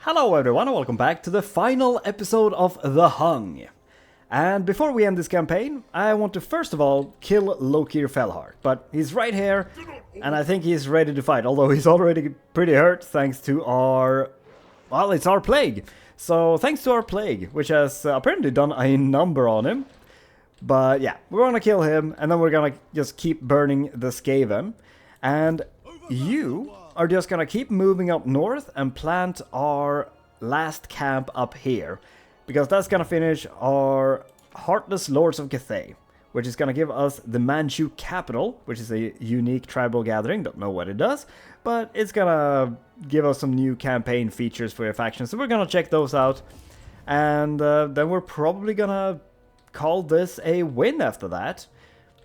Hello everyone and welcome back to the final episode of The Hung. And before we end this campaign, I want to first of all kill Lokir Fellheart. But he's right here, and I think he's ready to fight, although he's already pretty hurt thanks to our... well, it's our plague. So thanks to our plague, which has apparently done a number on him. But yeah, we're gonna kill him, and then we're gonna just keep burning the Skaven. And you are just gonna keep moving up north and plant our last camp up here. Because that's gonna finish our Heartless Lords of Cathay, which is gonna give us the Manchu capital, which is a unique tribal gathering. Don't know what it does, but it's gonna give us some new campaign features for your faction. So we're gonna check those out. And then we're probably gonna call this a win after that.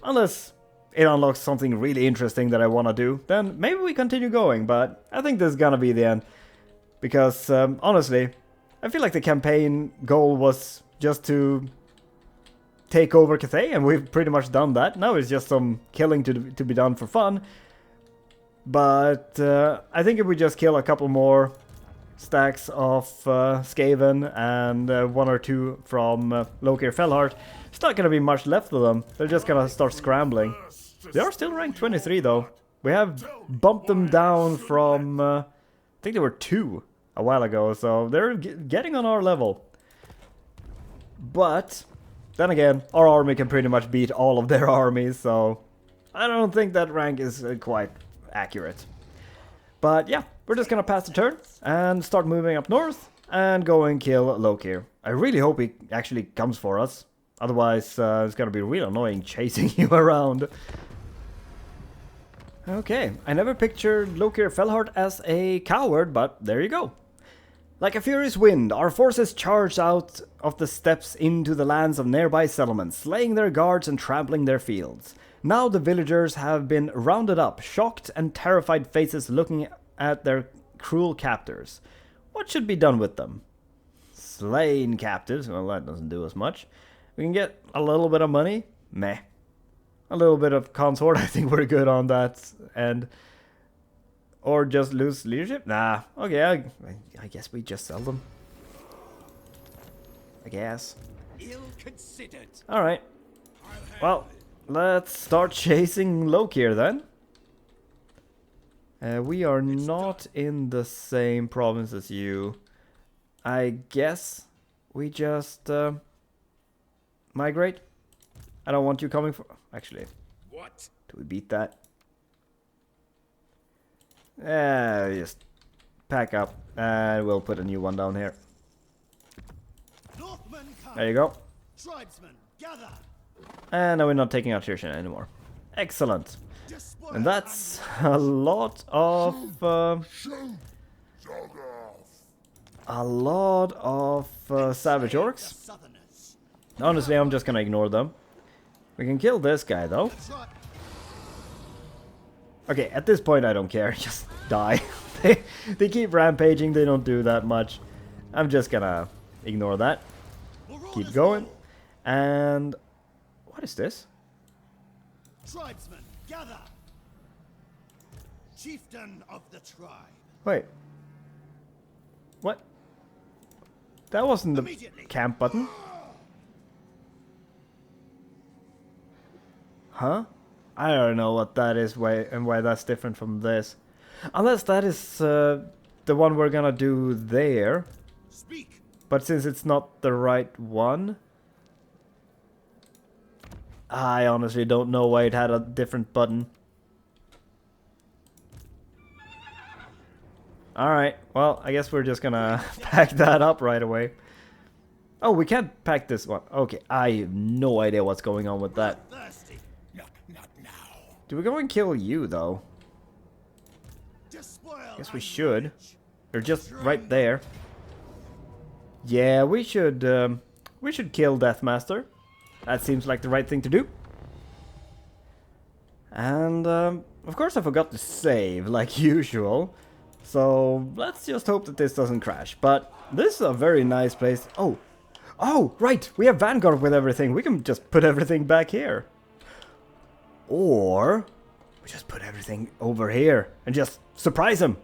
Unless it unlocks something really interesting that I want to do, then maybe we continue going, but I think this is gonna be the end. Because, honestly, I feel like the campaign goal was just to take over Cathay, and we've pretty much done that. Now it's just some killing to be done for fun. But I think if we just kill a couple more stacks of Skaven and one or two from Lokir Fellheart, there's not gonna be much left of them. They're just gonna start scrambling. They are still ranked 23 though. We have bumped them down from, I think they were 2 a while ago, so they're getting on our level. But, then again, our army can pretty much beat all of their armies, so I don't think that rank is quite accurate. But yeah, we're just gonna pass the turn and start moving up north and go and kill Lokir. I really hope he actually comes for us. Otherwise, it's gonna be real annoying chasing you around. Okay, I never pictured Lokir Fellheart as a coward, but there you go. Like a furious wind, our forces charged out of the steppes into the lands of nearby settlements, slaying their guards and trampling their fields. Now the villagers have been rounded up, shocked and terrified faces looking at their cruel captors. What should be done with them? Slain captives, well, that doesn't do us much. We can get a little bit of money, meh. A little bit of consort, I think we're good on that. And or just lose leadership? Nah, okay, I guess we just sell them. I guess. Ill-considered. Alright. Well, let's start chasing Lokir then. We are not in the same province as you. I guess we just migrate. I don't want you coming for... actually, what? Do we beat that? Just pack up and we'll put a new one down here. There you go. And now we're not taking out Shirshin anymore. Excellent. And that's a lot of savage orcs. Honestly, I'm just gonna ignore them. We can kill this guy though. Okay, at this point I don't care, just die. they keep rampaging, they don't do that much. I'm just gonna ignore that. Keep going. And what is this? Tribesmen, gather. Chieftain of the tribe. Wait. What? That wasn't the camp button. Huh? I don't know what that is and why that's different from this. Unless that is the one we're gonna do there. Speak. But since it's not the right one, I honestly don't know why it had a different button. Alright, well, I guess we're just gonna pack that up right away. Oh, we can't pack this one. Okay, I have no idea what's going on with that. Do we go and kill you, though? Guess we should. They're just right there. Yeah, we should kill Deathmaster. That seems like the right thing to do. And, of course I forgot to save, like usual. So, let's just hope that this doesn't crash. But, this is a very nice place. Oh! Oh, right! We have Vanguard with everything. We can just put everything back here. Or we just put everything over here and just surprise him.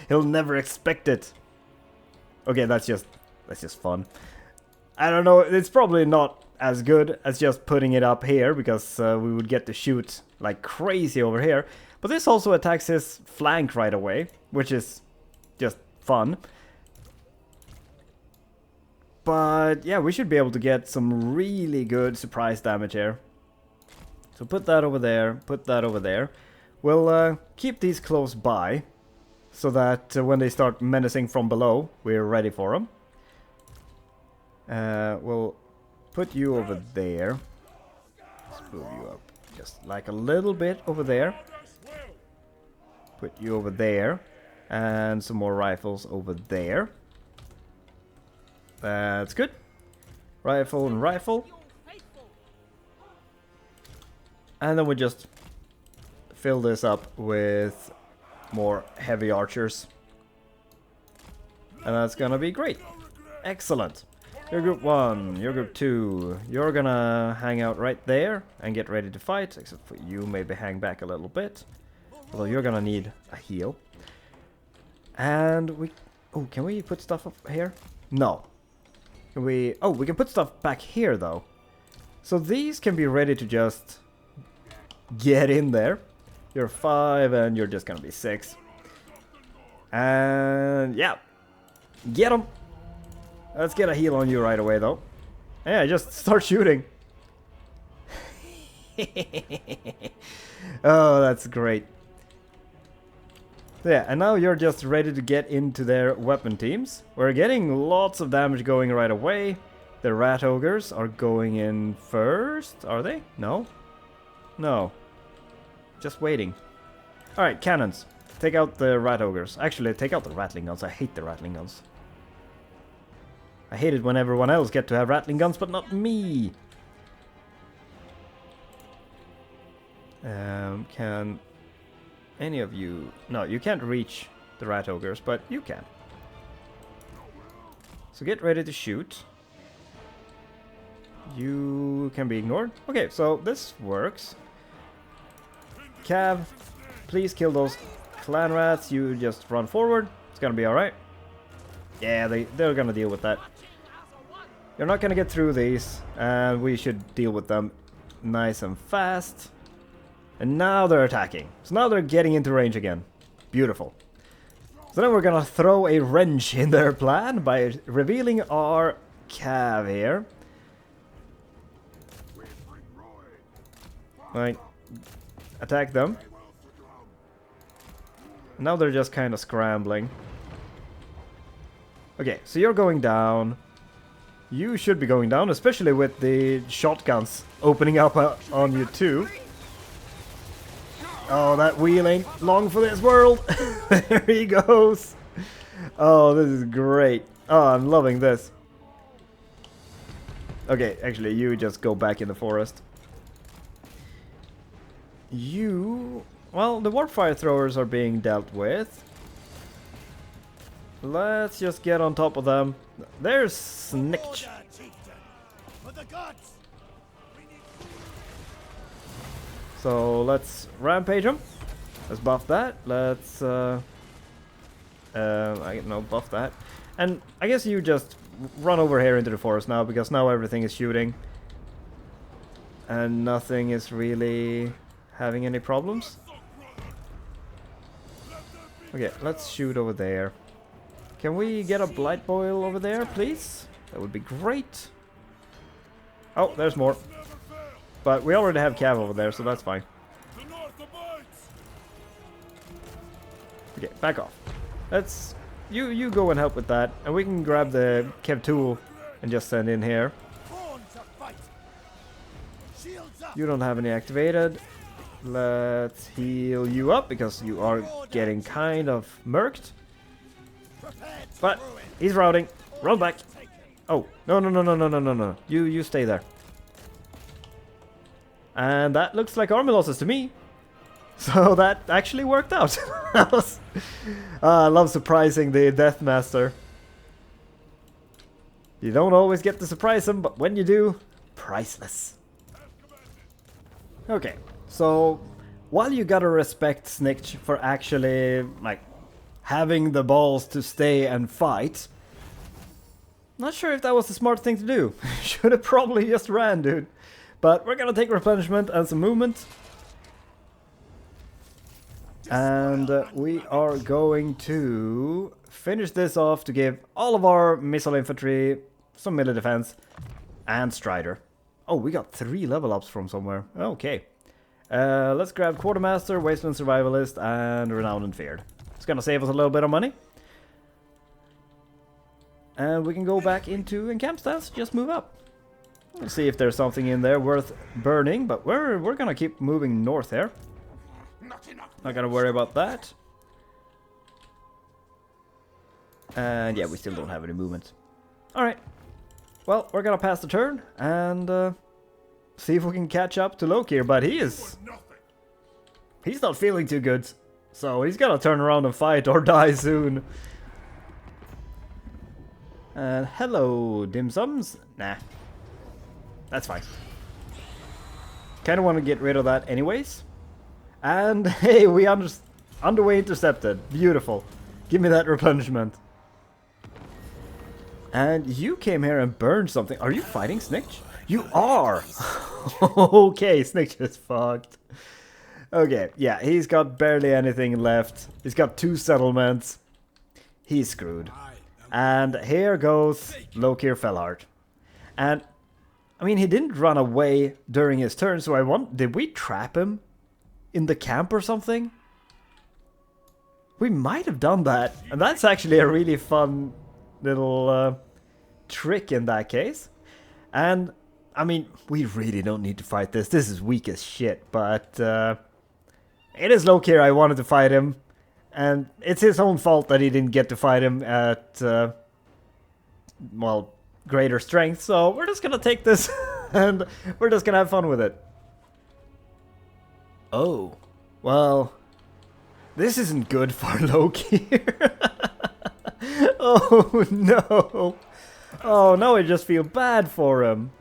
he'll never expect it. Okay, that's just fun. I don't know, it's probably not as good as just putting it up here, because we would get to shoot like crazy over here. But this also attacks his flank right away, which is just fun. But yeah, we should be able to get some really good surprise damage here. So put that over there, put that over there. We'll keep these close by, so that when they start menacing from below, we're ready for them. We'll put you over there. Let's move you up just like a little bit over there. Put you over there. And some more rifles over there. That's good. Rifle and rifle. And then we just fill this up with more heavy archers. And that's gonna be great. Excellent. You're group 1, you're group 2. You're gonna hang out right there and get ready to fight. Except for you, maybe hang back a little bit. Although you're gonna need a heal. And we... Oh, can we put stuff up here? No. Can we... Oh, we can put stuff back here, though. So these can be ready to just get in there. You're 5 and you're just gonna be 6. And yeah. Get them! Let's get a heal on you right away, though. Yeah, just start shooting. Oh, that's great. Yeah, and now you're just ready to get into their weapon teams. We're getting lots of damage going right away. The rat ogres are going in first. Are they? No? No. Just waiting. Alright, cannons. Take out the rat ogres. Actually, take out the rattling guns. I hate the rattling guns. I hate it when everyone else get to have rattling guns, but not me. Can any of you... No, you can't reach the rat ogres, but you can. So get ready to shoot. You can be ignored. Okay, so this works. Cav, please kill those clan rats. You just run forward. It's gonna be alright. Yeah, they're gonna deal with that. You're not gonna get through these, and we should deal with them nice and fast. And now they're attacking. So now they're getting into range again. Beautiful. So then we're gonna throw a wrench in their plan by revealing our cav here. Right. Attack them. Now they're just kind of scrambling. Okay, so you're going down. You should be going down, especially with the shotguns opening up on you too. Oh, that wheel ain't long for this world. There he goes. Oh, this is great. Oh, I'm loving this. Okay, actually, you just go back in the forest. You... Well, the warpfire throwers are being dealt with. Let's just get on top of them. There's Snitch. So let's rampage him. Let's buff that. Let's buff that. And I guess you just run over here into the forest now, because now everything is shooting. And nothing is really having any problems. Okay, let's shoot over there. Can we get a blight boil over there, please? That would be great. Oh, there's more. But we already have cav over there, so that's fine. Okay, back off. Let's... You go and help with that. And we can grab the kev tool and just send in here. You don't have any activated. Let's heal you up, because you are getting kind of murked. But he's routing. Run back. Oh, no. You stay there. And that looks like army losses to me. So that actually worked out. I love surprising the Death Master. You don't always get to surprise him, but when you do, priceless. Okay, so while you gotta respect Snitch for actually, like, having the balls to stay and fight. Not sure if that was the smart thing to do. Should have probably just ran, dude. But we're gonna take replenishment and some movement. And we are going to finish this off to give all of our missile infantry some melee defense and strider. Oh, we got 3 level ups from somewhere. Okay. Let's grab Quartermaster, Wasteland Survivalist, and Renowned and Feared. It's gonna save us a little bit of money. And we can go back into encamp stance, just move up. Let's see if there's something in there worth burning, but we're gonna keep moving north here. Not gonna worry about that. And yeah, we still don't have any movement. Alright. Well, we're gonna pass the turn and see if we can catch up to Loki here, but he's not feeling too good. So he's gonna turn around and fight or die soon. And hello, dim sums. Nah. That's fine. Kinda wanna get rid of that anyways. And hey, we underway intercepted. Beautiful. Give me that replenishment. And you came here and burned something. Are you fighting Snitch? You are! Okay, Snitch is fucked. Okay, yeah, he's got barely anything left. He's got 2 settlements. He's screwed. And here goes Lokir Fellheart. And, I mean, he didn't run away during his turn, so did we trap him in the camp or something? We might have done that. And that's actually a really fun little trick in that case. And I mean, we really don't need to fight this. This is weak as shit, but it is Lokir. I wanted to fight him, and it's his own fault that he didn't get to fight him at well, greater strength. So we're just gonna take this and we're just gonna have fun with it. Oh, well, this isn't good for Lokir. Oh no! Oh, now I just feel bad for him.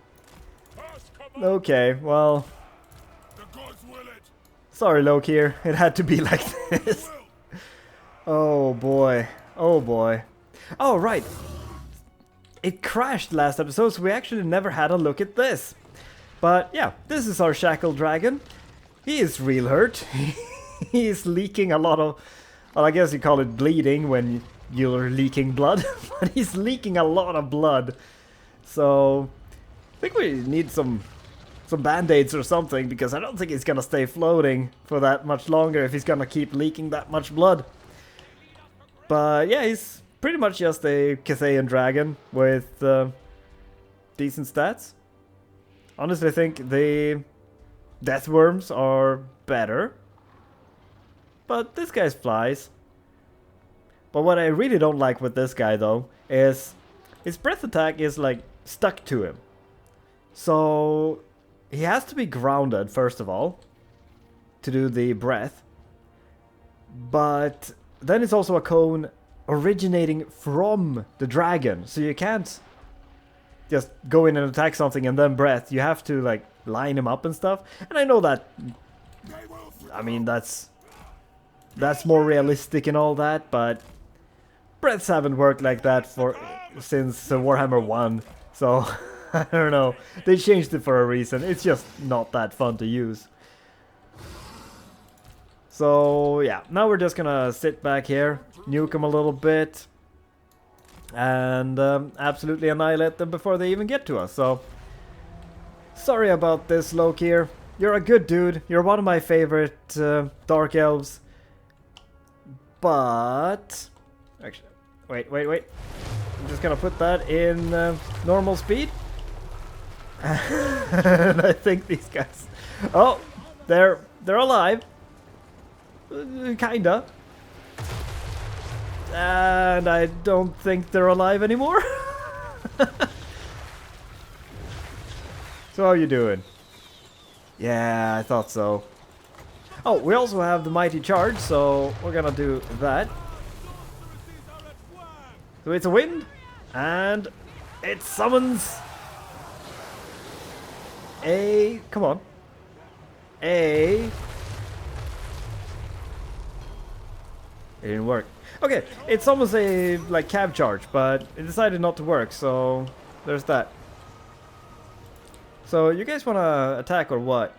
Okay, well, sorry Lokir, it had to be like this. Oh boy, oh boy. Oh right, it crashed last episode, so we actually never had a look at this. But yeah, this is our Shackled Dragon. He is real hurt. He's leaking a lot of, well, I guess you call it bleeding when you're leaking blood, but he's leaking a lot of blood. So I think we need some band-aids or something, because I don't think he's gonna stay floating for that much longer if he's gonna keep leaking that much blood. But yeah, he's pretty much just a Cathayan dragon with decent stats. Honestly, I think the death worms are better, but this guy flies. But what I really don't like with this guy though is his breath attack is like stuck to him. So he has to be grounded first of all to do the breath. But then it's also a cone originating from the dragon. So you can't just go in and attack something and then breath. You have to like line him up and stuff. And I know that, I mean, that's more realistic and all that, but breaths haven't worked like that since Warhammer 1, so I don't know. They changed it for a reason. It's just not that fun to use. So yeah, now we're just gonna sit back here, nuke them a little bit, and absolutely annihilate them before they even get to us. So sorry about this, Lokir. You're a good dude. You're one of my favorite Dark Elves. But actually, wait. I'm just gonna put that in normal speed. And I think these guys... Oh, they're alive. Kinda. And I don't think they're alive anymore. So how are you doing? Yeah, I thought so. Oh, we also have the Mighty Charge, so we're gonna do that. So it's a wind, and it summons a... Come on. It didn't work. Okay, it's almost a like cab charge, but it decided not to work, so there's that. So you guys wanna attack or what?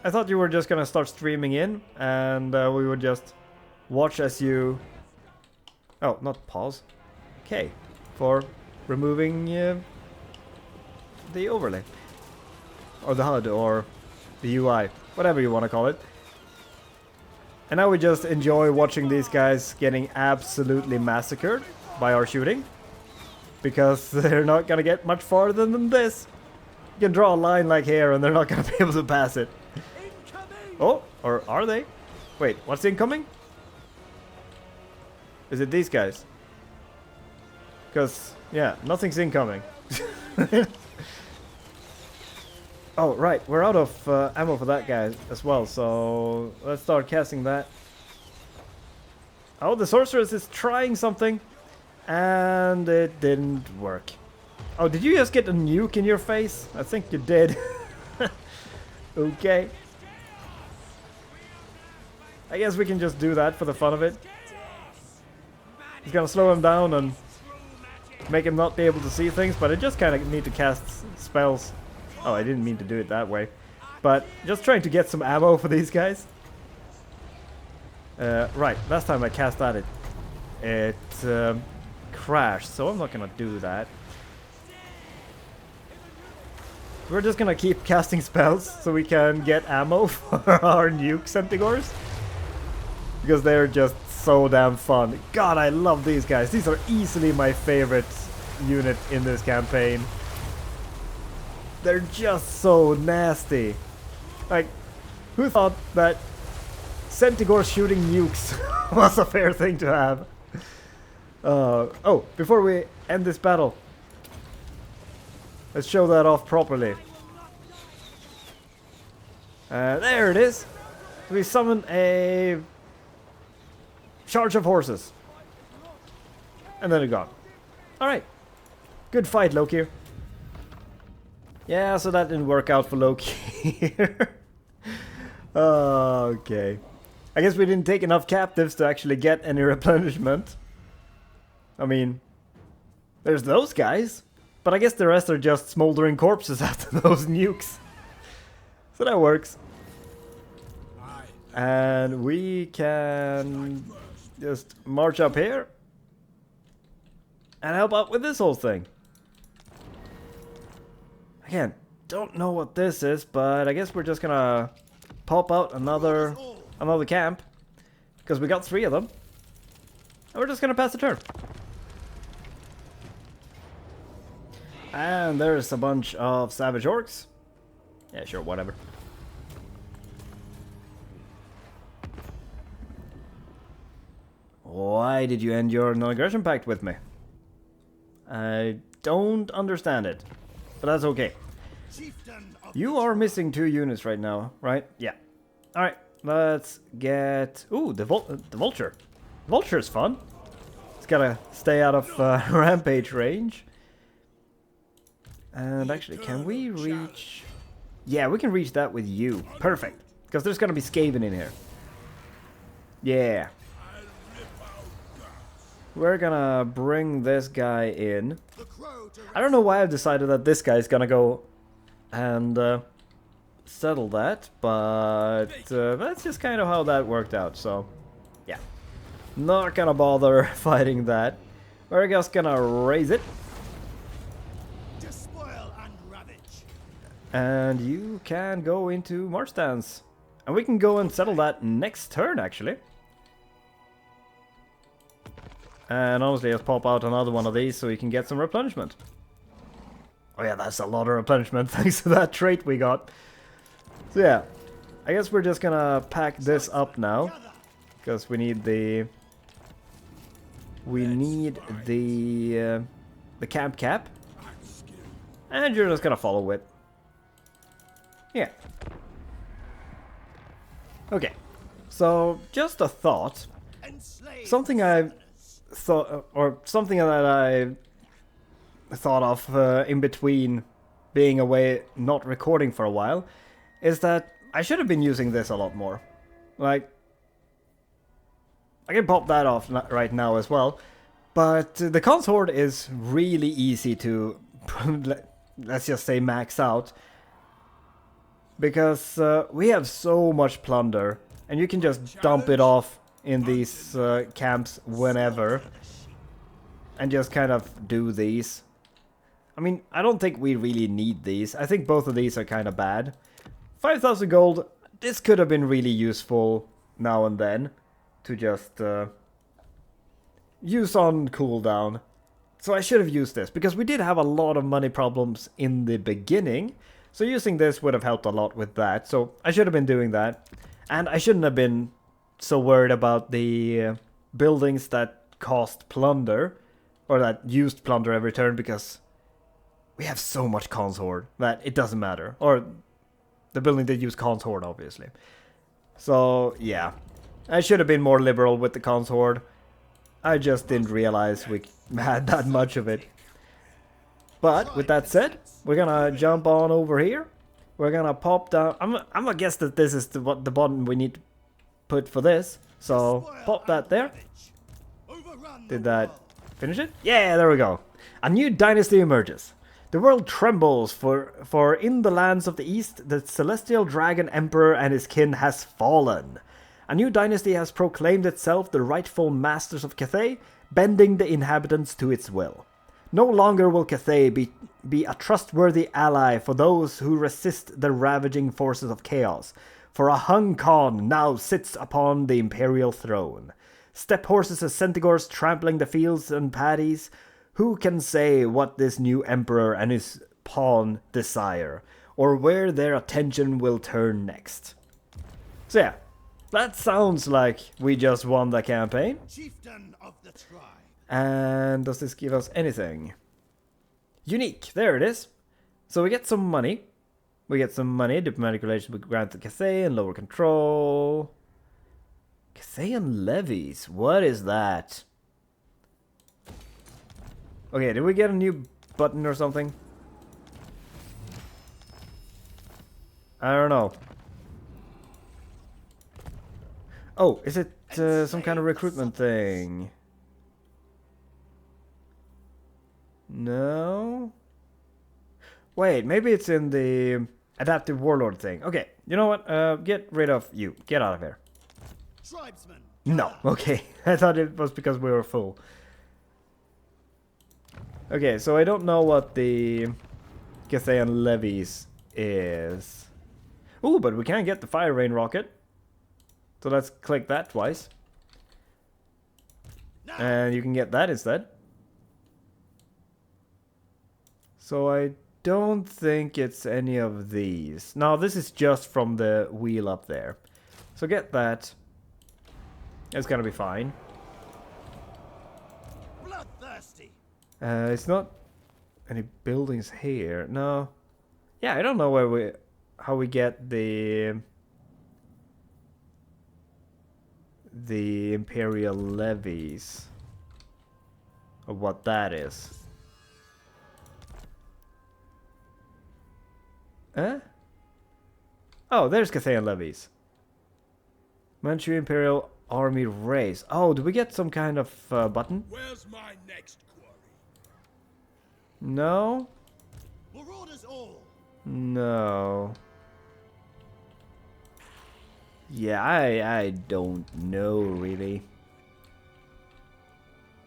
I thought you were just gonna start streaming in, and we would just watch as you... Oh, not pause. K for removing the overlay. Or the HUD, or the UI, whatever you want to call it. And now we just enjoy watching these guys getting absolutely massacred by our shooting. Because they're not gonna get much farther than this. You can draw a line like here and they're not gonna be able to pass it. Oh, or are they? Wait, what's incoming? Is it these guys? Because, yeah, nothing's incoming. Oh, right, we're out of ammo for that guy as well, so let's start casting that. Oh, the sorceress is trying something, and it didn't work. Oh, did you just get a nuke in your face? I think you did. Okay. I guess we can just do that for the fun of it. It's gonna slow him down and make him not be able to see things, but I just kind of need to cast spells. Oh, I didn't mean to do it that way. But just trying to get some ammo for these guys. Right, last time I cast that, it crashed, so I'm not gonna do that. We're just gonna keep casting spells so we can get ammo for our nuke Centigores. Because they're just so damn fun. God, I love these guys. These are easily my favorite unit in this campaign. They're just so nasty. Like, who thought that Centigore shooting nukes was a fair thing to have? Oh, before we end this battle, let's show that off properly. There it is. We summon a charge of horses. And then it gone. Alright. Good fight, Loki. Yeah, so that didn't work out for Loki here. Okay. I guess we didn't take enough captives to actually get any replenishment. I mean, there's those guys. But I guess the rest are just smoldering corpses after those nukes. So that works. And we can just march up here and help out with this whole thing. Again, don't know what this is, but I guess we're just gonna pop out another camp because we got 3 of them, and we're just gonna pass the turn. And there's a bunch of savage orcs. Yeah, sure, whatever. Why did you end your non-aggression pact with me? I don't understand it, but that's okay. You are missing 2 units right now, right? Yeah. Alright, let's get... Ooh, the vulture. Vulture's fun. It's gotta stay out of rampage range. And actually, can we reach... Yeah, we can reach that with you. Perfect. Because there's gonna be Skaven in here. Yeah. We're gonna bring this guy in. I don't know why I've decided that this guy is gonna go and settle that, but that's just kind of how that worked out, so yeah. Not gonna bother fighting that. We're just gonna raise it. And you can go into march stance. And we can go and settle that next turn, actually. And honestly, just pop out another one of these so you can get some replenishment. Oh yeah, that's a lot of replenishment thanks to that trait we got. So yeah, I guess we're just gonna pack this up now. Because we need the... the camp cap. And you're just gonna follow it. Yeah. Okay. So, just a thought. Something I thought, or something that I thought of in between being away, not recording for a while, is that I should have been using this a lot more. Like, I can pop that off right now as well. But the consort is really easy to, let's just say, max out. Because we have so much plunder. And you can just dump it off in these camps whenever. And just kind of do these. I mean, I don't think we really need these. I think both of these are kind of bad. 5,000 gold. This could have been really useful now and then. To just use on cooldown. So I should have used this. Because we did have a lot of money problems in the beginning. So using this would have helped a lot with that. So I should have been doing that. And I shouldn't have been so worried about the buildings that cost plunder. Or that used plunder every turn. Because we have so much consort that it doesn't matter. Or the building that use consort, obviously. So, yeah. I should have been more liberal with the consort. I just didn't realize we had that much of it. But, with that said, we're gonna jump on over here. We're gonna pop down. I'm gonna guess that this is the button we need to put for this. So, pop that there. Did that finish it? Yeah, there we go. A new dynasty emerges. The world trembles, for in the lands of the east, the celestial dragon emperor and his kin has fallen. A new dynasty has proclaimed itself the rightful masters of Cathay, bending the inhabitants to its will. No longer will Cathay be a trustworthy ally for those who resist the ravaging forces of chaos, for a Hung Khan now sits upon the imperial throne. Steppe horses and centaurs trampling the fields and paddies. Who can say what this new emperor and his pawn desire, or where their attention will turn next? So yeah, that sounds like we just won the campaign. Chieftain of the tribe. And does this give us anything? Unique, there it is. So we get some money. Diplomatic relations with granted Cathay and lower control. Cathay and levies, what is that? Okay, did we get a new button or something? I don't know. Oh, is it some kind of recruitment thing? No? Wait, maybe it's in the adaptive warlord thing. Okay, you know what? Get rid of you. Get out of here. Tribesman. No, okay. I thought it was because we were full. Okay, so I don't know what the Cathayan levies is. Ooh, but we can get the fire rain rocket. So let's click that twice. And you can get that instead. So I don't think it's any of these. No, this is just from the wheel up there. So get that. It's gonna be fine. Bloodthirsty. It's not any buildings here. No. Yeah, I don't know how we get the imperial levies, or what that is. Huh? Oh, there's Cathayan levies. Manchu Imperial Army race. Oh, do we get some kind of button? Where's my next quarry? No. Marauders all. No. Yeah, I don't know really.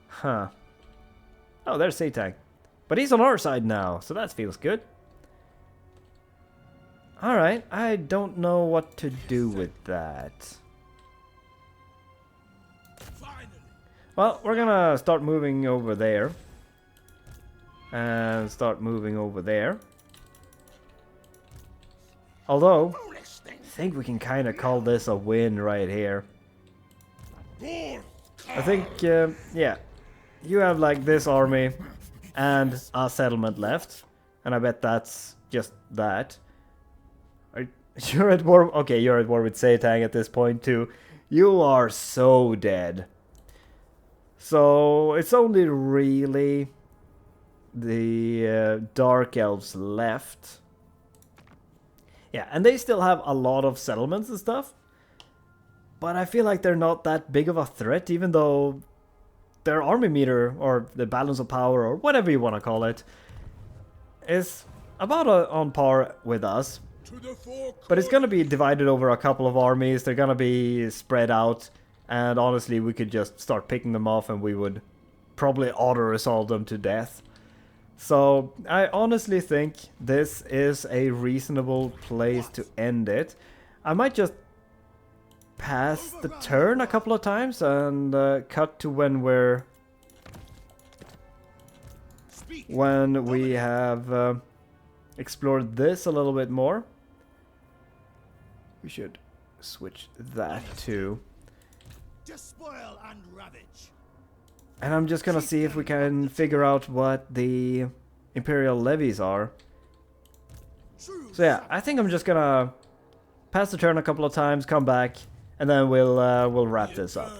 Huh. Oh, there's Satang. But he's on our side now, so that feels good. Alright, I don't know what to do with that. Well, we're gonna start moving over there. And start moving over there. Although, I think we can kind of call this a win right here. I think, yeah. You have like this army and a settlement left. And I bet that's just that. You're at war. Okay, you're at war with Satang at this point too. You are so dead. So it's only really the Dark Elves left. Yeah, and they still have a lot of settlements and stuff. but I feel like they're not that big of a threat, even though their army meter, or the balance of power, or whatever you want to call it, is about on par with us. But it's gonna be divided over a couple of armies, they're gonna be spread out, and honestly we could just start picking them off and we would probably auto-resolve them to death. So I honestly think this is a reasonable place to end it. I might just pass the turn a couple of times and cut to when we have explored this a little bit more. We should switch that to. Despoil and ravage. And I'm just gonna see if we can figure out what the Imperial levies are. So yeah, I think I'm just gonna pass the turn a couple of times, come back, and then we'll wrap this up.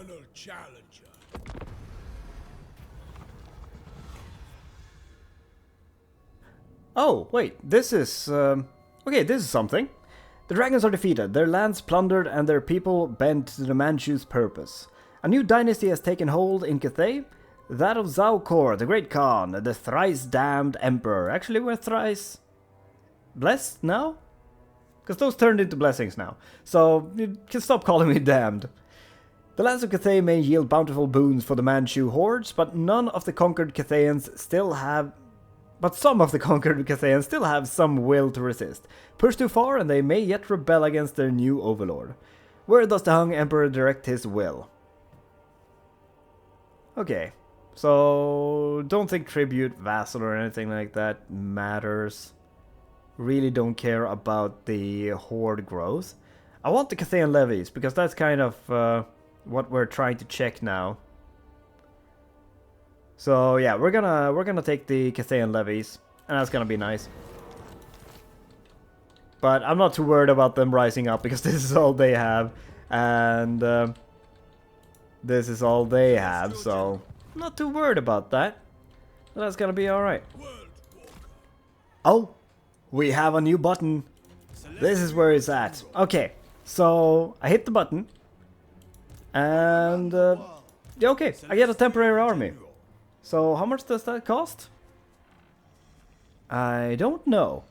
Oh, wait, this is okay, this is something. The dragons are defeated, their lands plundered, and their people bent to the Manchu's purpose. A new dynasty has taken hold in Cathay, that of Zao Korr, the Great Khan, the thrice damned emperor. Actually, we're thrice blessed now? Because those turned into blessings now. So, you can stop calling me damned. The lands of Cathay may yield bountiful boons for the Manchu hordes, but none of the conquered Cathayans still have... But some of the conquered Cathayans still have some will to resist. Pushed too far, and they may yet rebel against their new overlord. Where does the Hung Emperor direct his will? Okay, so don't think tribute, vassal, or anything like that matters. Really don't care about the horde growth. I want the Cathayan levies, because that's kind of what we're trying to check now. So yeah, we're gonna take the Cathayan levies, and that's gonna be nice. But I'm not too worried about them rising up, because this is all they have, and this is all they have, so I'm not too worried about that. That's gonna be alright. Oh, we have a new button. This is where it's at. Okay, so I hit the button, and yeah, okay, I get a temporary army. So how much does that cost? I don't know.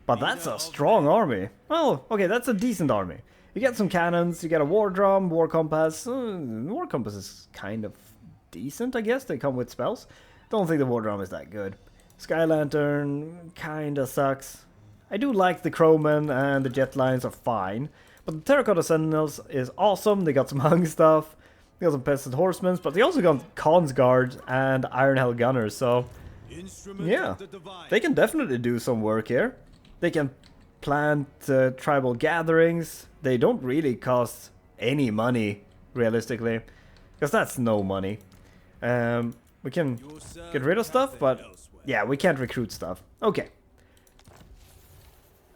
But that's a strong army. Well, okay, that's a decent army. You get some cannons, you get a war drum, war compass. War compass is kind of decent, I guess. They come with spells. Don't think the war drum is that good. Sky Lantern kinda sucks. I do like the Crowmen, and the jet lines are fine. But the Terracotta Sentinels is awesome. They got some hung stuff. They got some Peasant Horsemen, but they also got Khan's Guard and Iron Hell Gunners, so yeah, they can definitely do some work here. They can plant tribal gatherings. They don't really cost any money, realistically, because that's no money. We can get rid of stuff, but yeah, we can't recruit stuff. Okay.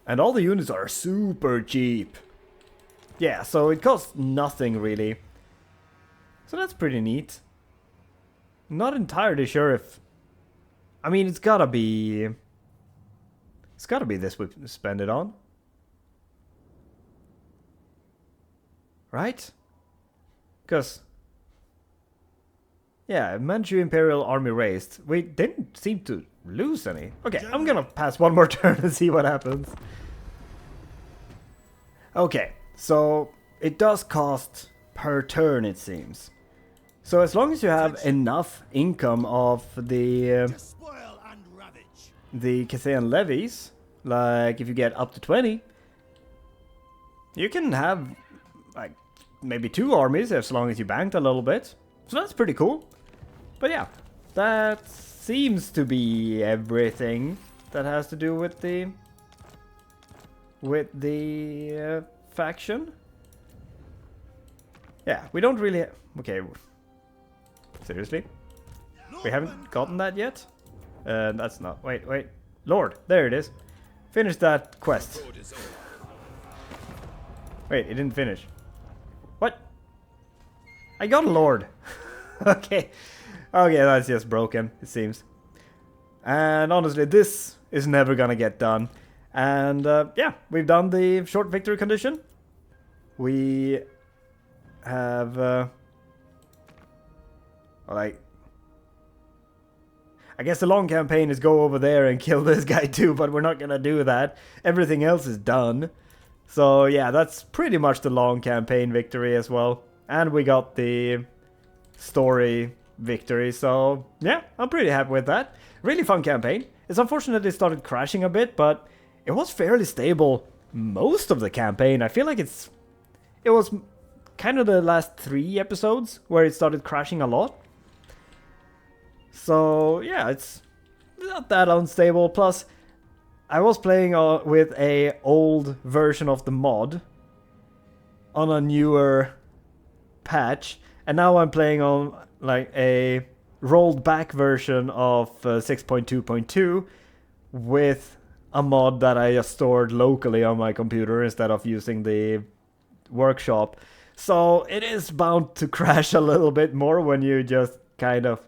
And all the units are super cheap. Yeah, so it costs nothing, really. So that's pretty neat. Not entirely sure if... I mean, it's gotta be... It's gotta be this we spend it on. Right? Because... yeah, Manchu Imperial Army raised. We didn't seem to lose any. Okay, I'm gonna pass one more turn and see what happens. Okay, so it does cost per turn, it seems. So as long as you have enough income of the Cathayan levies, like if you get up to 20, you can have like maybe 2 armies as long as you banked a little bit. So that's pretty cool. But yeah, that seems to be everything that has to do with the faction. Yeah, we don't really... okay. Seriously? We haven't gotten that yet? That's not... wait. Lord, there it is. Finish that quest. Wait, it didn't finish. What? I got a Lord. Okay. Okay, that's just broken, it seems. And honestly, this is never gonna get done. And yeah, we've done the short victory condition. We have like, I guess the long campaign is go over there and kill this guy too, but we're not gonna do that. Everything else is done. So yeah, that's pretty much the long campaign victory as well. And we got the story victory, so yeah, I'm pretty happy with that. Really fun campaign. It's unfortunate it started crashing a bit, but it was fairly stable most of the campaign. I feel like it was kind of the last 3 episodes where it started crashing a lot. So yeah, it's not that unstable. Plus, I was playing with a old version of the mod on a newer patch, and now I'm playing on like a rolled back version of 6.2.2 with a mod that I just stored locally on my computer instead of using the workshop. So it is bound to crash a little bit more when you just kind of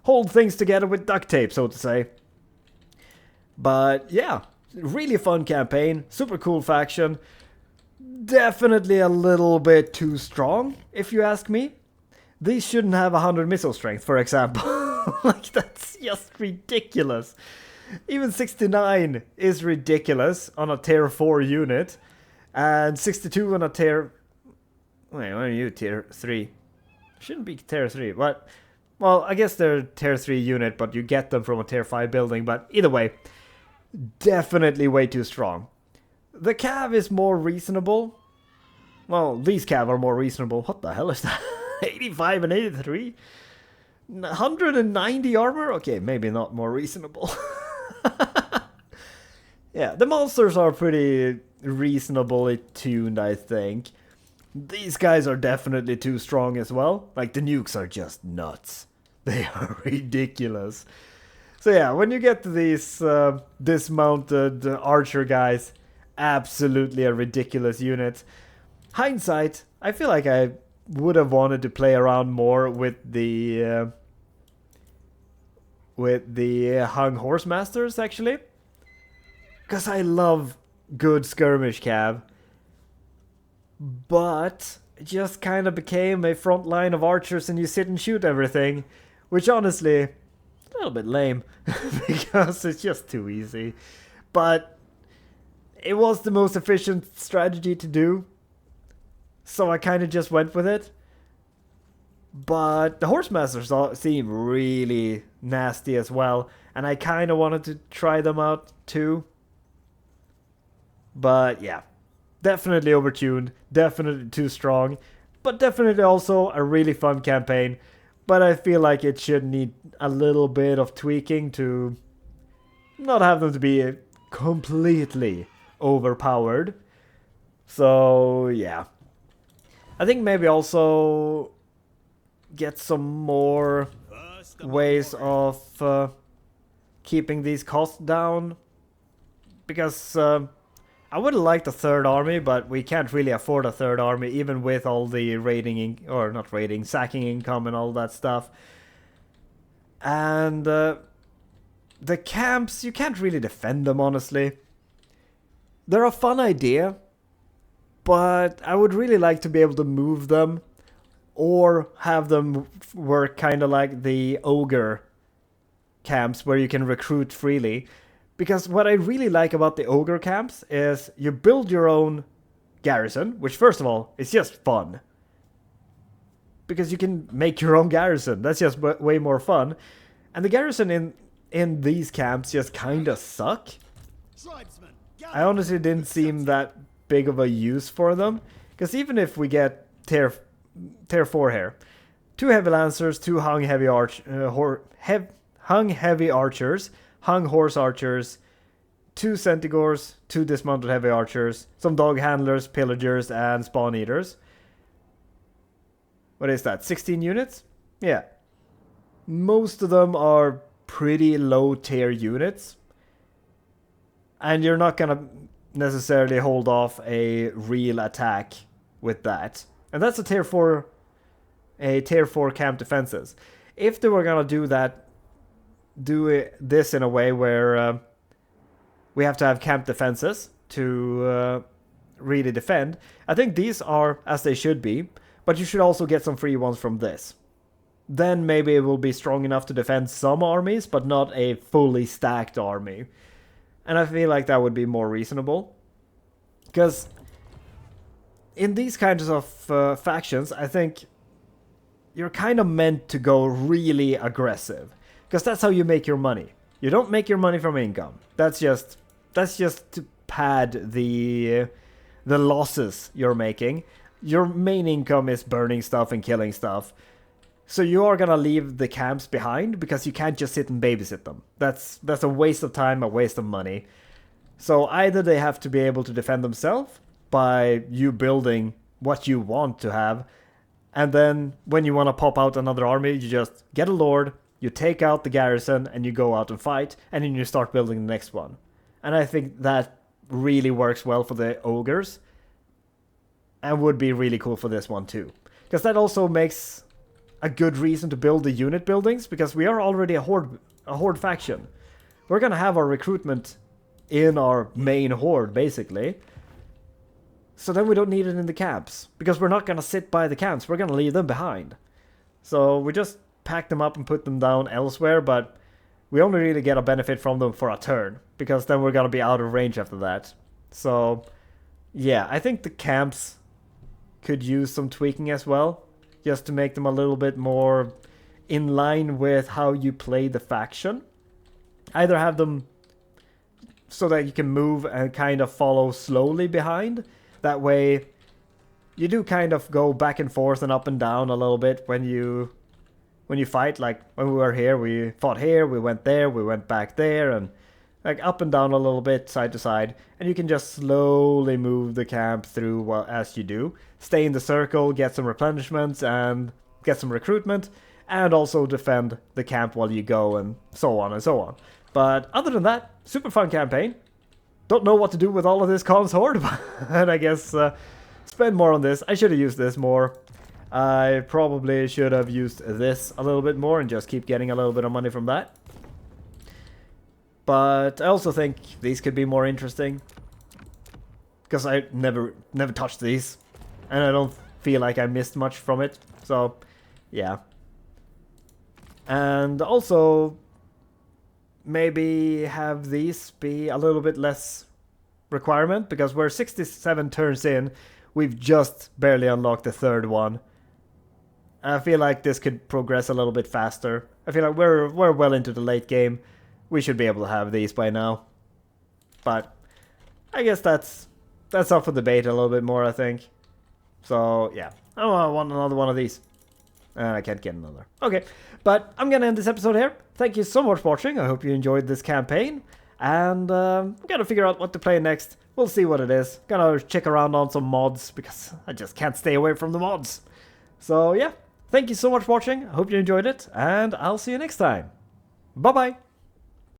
hold things together with duct tape, so to say. But yeah, really fun campaign, super cool faction. Definitely a little bit too strong, if you ask me. These shouldn't have 100 missile strength, for example. Like, that's just ridiculous. Even 69 is ridiculous on a tier 4 unit. And 62 on a tier... Wait, what are you, tier 3? Shouldn't be tier 3, but... Well, I guess they're tier 3 unit, but you get them from a tier 5 building. But either way, definitely way too strong. The cav is more reasonable. Well, these cav are more reasonable. What the hell is that? 85 and 83? 190 armor? Okay, maybe not more reasonable. Yeah, the monsters are pretty reasonably tuned, I think. These guys are definitely too strong as well. Like, the nukes are just nuts. They are ridiculous. So yeah, when you get to these dismounted archer guys, absolutely a ridiculous unit. Hindsight, I feel like I would have wanted to play around more with the Hung Horse Masters, actually. Because I love good skirmish cav. But it just kind of became a front line of archers and you sit and shoot everything. Which honestly, a little bit lame. Because it's just too easy. But it was the most efficient strategy to do. So I kind of just went with it. But the Horse Masters seem really nasty as well. And I kind of wanted to try them out too. But yeah, definitely overtuned, definitely too strong, but definitely also a really fun campaign. But I feel like it should need a little bit of tweaking to not have them to be completely overpowered. So yeah, I think maybe also get some more ways of keeping these costs down, because I would have liked a third army, but we can't really afford a third army, even with all the raiding, or not raiding, sacking income and all that stuff. And the camps, you can't really defend them, honestly. They're a fun idea, but I would really like to be able to move them, or have them work kind of like the ogre camps, where you can recruit freely. Because what I really like about the ogre camps is you build your own garrison, which first of all, is just fun. Because you can make your own garrison. That's just way more fun. And the garrison in these camps just kind of suck. I honestly didn't seem that big of a use for them. Because even if we get tier 4 here, 2 heavy lancers, 2 hung heavy archers, hung horse archers, 2 centigores, 2 dismounted heavy archers, some dog handlers, pillagers, and spawn eaters. What is that, 16 units? Yeah. Most of them are pretty low tier units. And you're not gonna necessarily hold off a real attack with that. And that's a tier 4 camp defenses. If they were gonna do this in a way where we have to have camp defenses to really defend. I think these are as they should be, but you should also get some free ones from this. Then maybe it will be strong enough to defend some armies, but not a fully stacked army. And I feel like that would be more reasonable. Because in these kinds of factions, I think you're kind of meant to go really aggressive. Because that's how you make your money. You don't make your money from income. That's just to pad the losses you're making. Your main income is burning stuff and killing stuff. So you are gonna leave the camps behind because you can't just sit and babysit them. That's a waste of time, a waste of money. So either they have to be able to defend themselves by you building what you want to have, and then when you want to pop out another army, you just get a lord, you take out the garrison, and you go out and fight, and then you start building the next one. And I think that really works well for the ogres, and would be really cool for this one too. Because that also makes a good reason to build the unit buildings, because we are already a horde faction. We're gonna have our recruitment in our main horde, basically. So then we don't need it in the camps, because we're not gonna sit by the camps, we're gonna leave them behind. So we just pack them up and put them down elsewhere, but we only really get a benefit from them for a turn, because then we're gonna be out of range after that. So yeah, I think the camps could use some tweaking as well, just to make them a little bit more in line with how you play the faction. Either have them so that you can move and kind of follow slowly behind. That way you do kind of go back and forth and up and down a little bit when you fight. Like when we were here, we fought here, we went there, we went back there, and like up and down a little bit, side to side, and you can just slowly move the camp through as you do. Stay in the circle, get some replenishments, and get some recruitment, and also defend the camp while you go, and so on and so on. But other than that, super fun campaign. Don't know what to do with all of this Khan's Horde, and I guess spend more on this. I should have used this more. I probably should have used this a little bit more and just keep getting a little bit of money from that. But I also think these could be more interesting, because I never touched these, and I don't feel like I missed much from it. So yeah. And also maybe have these be a little bit less requirement, because we're 67 turns in, we've just barely unlocked the third one. I feel like this could progress a little bit faster. I feel like we're well into the late game. We should be able to have these by now. But I guess that's up for debate a little bit more, I think. So yeah, I want another one of these. And I can't get another. Okay, but I'm gonna end this episode here. Thank you so much for watching. I hope you enjoyed this campaign. And I'm gonna figure out what to play next. We'll see what it is. Gonna check around on some mods, because I just can't stay away from the mods. So yeah, thank you so much for watching. I hope you enjoyed it, and I'll see you next time. Bye bye.